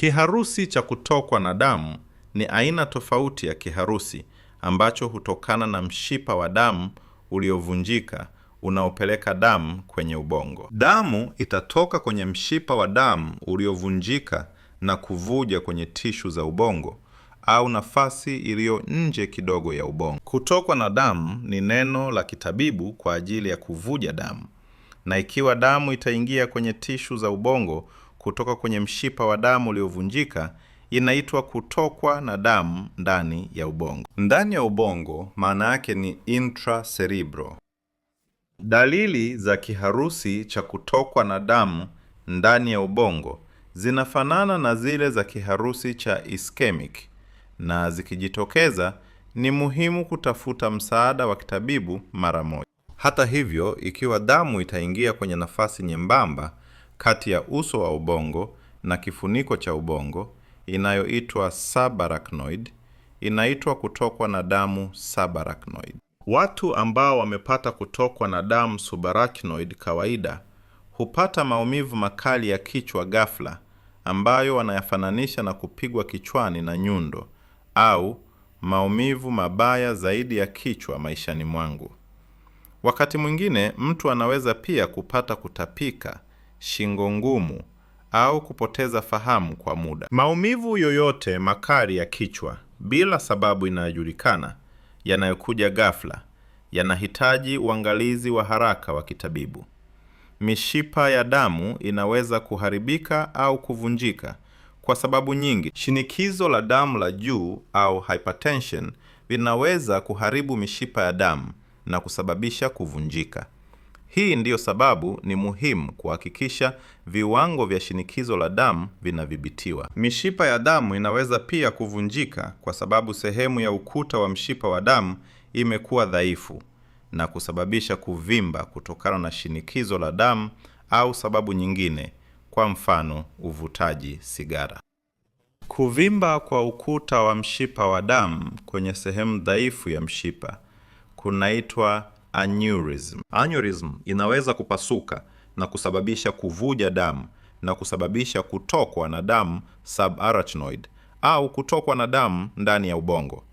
Kiharusi cha kutokwa na damu ni aina tofauti ya kiharusi ambacho hutokana na mshipa wa damu uliovunjika unaopeleka damu kwenye ubongo. Damu itatoka kwenye mshipa wa damu uliovunjika na kuvuja kwenye tishu za ubongo au nafasi iliyo nje kidogo ya ubongo. Kutokwa na damu ni neno la kitabibu kwa ajili ya kuvuja damu. Na ikiwa damu itaingia kwenye tishu za ubongo kutoka kwenye mshipa wa damu uliovunjika, inaitwa kutokwa na damu ndani ya ubongo. Ndani ya ubongo maana yake ni intracerebral. Dalili za kiharusi cha kutokwa na damu ndani ya ubongo zinafanana na zile za kiharusi cha ischemic, na zikijitokeza ni muhimu kutafuta msaada wa kitabibu mara moja. Hata hivyo, ikiwa damu itaingia kwenye nafasi nyembamba kati ya uso wa ubongo na kifuniko cha ubongo inayoitwa subarachnoid, inaitwa kutokwa na damu subarachnoid. Watu ambao wamepata kutokwa na damu subarachnoid kawaida hupata maumivu makali ya kichwa ghafla ambayo wanayafananisha na kupigwa kichwani na nyundo au maumivu mabaya zaidi ya kichwa maishani mwangu. Wakati mwingine mtu anaweza pia kupata kutapika, shingo ngumu au kupoteza fahamu kwa muda. Maumivu yoyote makali ya kichwa bila sababu inayojulikana yanayokuja ghafla yanahitaji uangalizi wa haraka wa kitabibu. Mishipa ya damu inaweza kuharibika au kuvunjika kwa sababu nyingi. Shinikizo la damu la juu au hypertension vinaweza kuharibu mishipa ya damu na kusababisha kuvunjika. Hii ndiyo sababu ni muhimu kuhakikisha viwango vya shinikizo la damu vinadhibitiwa. Mishipa ya damu inaweza pia kuvunjika kwa sababu sehemu ya ukuta wa mshipa wa damu imekuwa dhaifu na kusababisha kuvimba kutokana na shinikizo la damu au sababu nyingine, kwa mfano uvutaji sigara. Kuvimba kwa ukuta wa mshipa wa damu kwenye sehemu dhaifu ya mshipa kunaitwa aneurysm. Aneurysm inaweza kupasuka na kusababisha kuvuja damu na kusababisha kutokwa na damu subarachnoid au kutokwa na damu ndani ya ubongo.